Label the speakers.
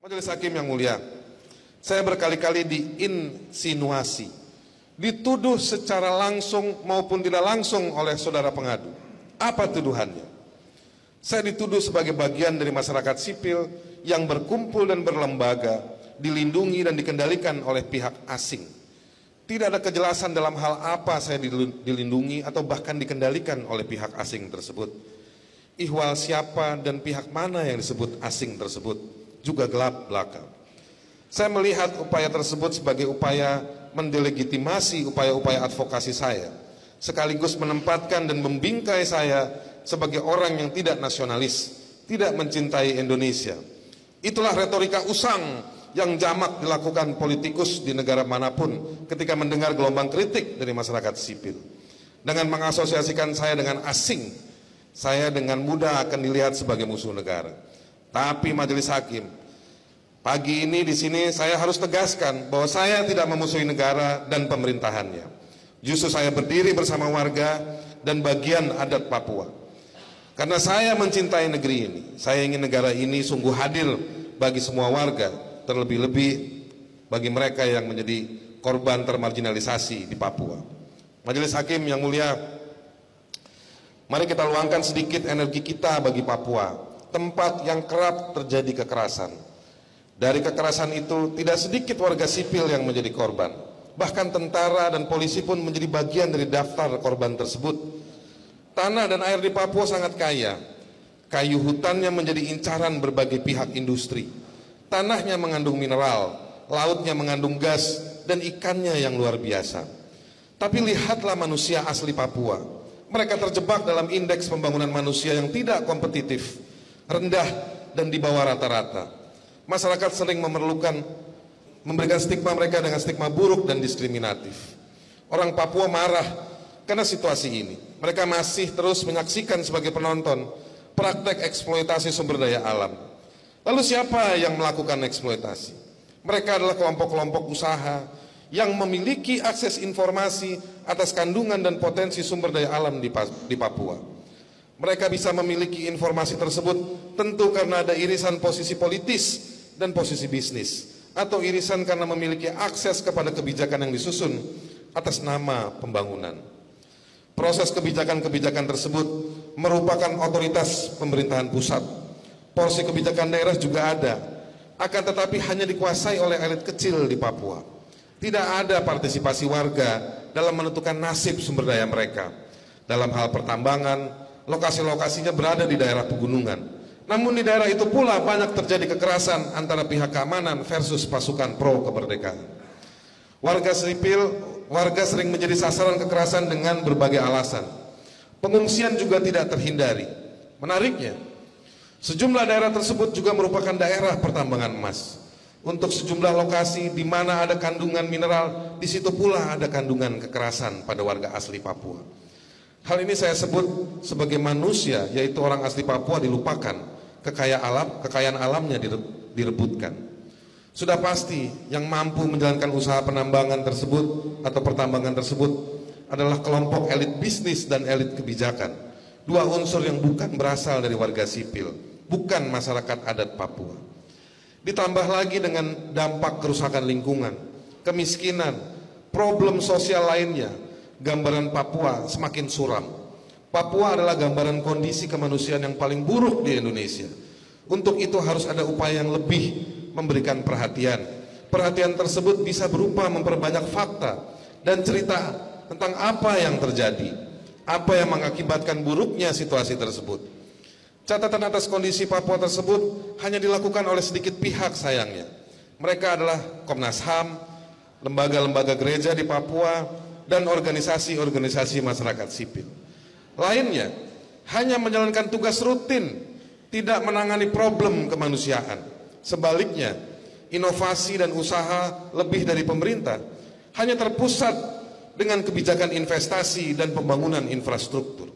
Speaker 1: Majelis Hakim yang mulia, saya berkali-kali diinsinuasi, dituduh secara langsung maupun tidak langsung oleh saudara pengadu. Apa tuduhannya? Saya dituduh sebagai bagian dari masyarakat sipil yang berkumpul dan berlembaga, dilindungi dan dikendalikan oleh pihak asing. Tidak ada kejelasan dalam hal apa saya dilindungi atau bahkan dikendalikan oleh pihak asing tersebut. Ihwal siapa dan pihak mana yang disebut asing tersebut juga gelap belaka. Saya melihat upaya tersebut sebagai upaya mendelegitimasi upaya-upaya advokasi saya, sekaligus menempatkan dan membingkai saya sebagai orang yang tidak nasionalis, tidak mencintai Indonesia. Itulah retorika usang yang jamak dilakukan politikus di negara manapun ketika mendengar gelombang kritik dari masyarakat sipil. Dengan mengasosiasikan saya dengan asing, saya dengan mudah akan dilihat sebagai musuh negara. Tapi Majelis Hakim, pagi ini di sini saya harus tegaskan bahwa saya tidak memusuhi negara dan pemerintahannya. Justru saya berdiri bersama warga dan bagian adat Papua. Karena saya mencintai negeri ini, saya ingin negara ini sungguh hadir bagi semua warga, terlebih-lebih bagi mereka yang menjadi korban termarginalisasi di Papua. Majelis Hakim yang mulia, mari kita luangkan sedikit energi kita bagi Papua, tempat yang kerap terjadi kekerasan. Dari kekerasan itu tidak sedikit warga sipil yang menjadi korban. Bahkan tentara dan polisi pun menjadi bagian dari daftar korban tersebut. Tanah dan air di Papua sangat kaya. Kayu hutannya menjadi incaran berbagai pihak industri. Tanahnya mengandung mineral, lautnya mengandung gas, dan ikannya yang luar biasa. Tapi lihatlah manusia asli Papua. Mereka terjebak dalam indeks pembangunan manusia yang tidak kompetitif, rendah dan di bawah rata-rata. Masyarakat sering memberikan stigma mereka dengan stigma buruk dan diskriminatif. Orang Papua marah karena situasi ini. Mereka masih terus menyaksikan sebagai penonton praktek eksploitasi sumber daya alam. Lalu siapa yang melakukan eksploitasi? Mereka adalah kelompok-kelompok usaha yang memiliki akses informasi atas kandungan dan potensi sumber daya alam di Papua. Mereka bisa memiliki informasi tersebut tentu karena ada irisan posisi politis dan posisi bisnis, atau irisan karena memiliki akses kepada kebijakan yang disusun atas nama pembangunan. Proses kebijakan-kebijakan tersebut merupakan otoritas pemerintahan pusat. Porsi kebijakan daerah juga ada, akan tetapi hanya dikuasai oleh elit kecil di Papua. Tidak ada partisipasi warga dalam menentukan nasib sumber daya mereka. Dalam hal pertambangan, lokasi-lokasinya berada di daerah pegunungan. Namun di daerah itu pula banyak terjadi kekerasan antara pihak keamanan versus pasukan pro kemerdekaan. Warga sering menjadi sasaran kekerasan dengan berbagai alasan. Pengungsian juga tidak terhindari. Menariknya, sejumlah daerah tersebut juga merupakan daerah pertambangan emas. Untuk sejumlah lokasi di mana ada kandungan mineral, di situ pula ada kandungan kekerasan pada warga asli Papua. Hal ini saya sebut sebagai manusia, yaitu orang asli Papua dilupakan, kekayaan alamnya direbutkan. Sudah pasti yang mampu menjalankan usaha penambangan tersebut atau pertambangan tersebut adalah kelompok elit bisnis dan elit kebijakan. Dua unsur yang bukan berasal dari warga sipil, bukan masyarakat adat Papua. Ditambah lagi dengan dampak kerusakan lingkungan, kemiskinan, problem sosial lainnya, gambaran Papua semakin suram. Papua adalah gambaran kondisi kemanusiaan yang paling buruk di Indonesia. Untuk itu harus ada upaya yang lebih memberikan perhatian. Perhatian tersebut bisa berupa memperbanyak fakta dan cerita tentang apa yang terjadi, apa yang mengakibatkan buruknya situasi tersebut. Catatan atas kondisi Papua tersebut hanya dilakukan oleh sedikit pihak sayangnya. Mereka adalah Komnas HAM, lembaga-lembaga gereja di Papua, dan organisasi-organisasi masyarakat sipil. Lainnya hanya menjalankan tugas rutin, tidak menangani problem kemanusiaan. Sebaliknya, inovasi dan usaha lebih dari pemerintah hanya terpusat dengan kebijakan investasi dan pembangunan infrastruktur.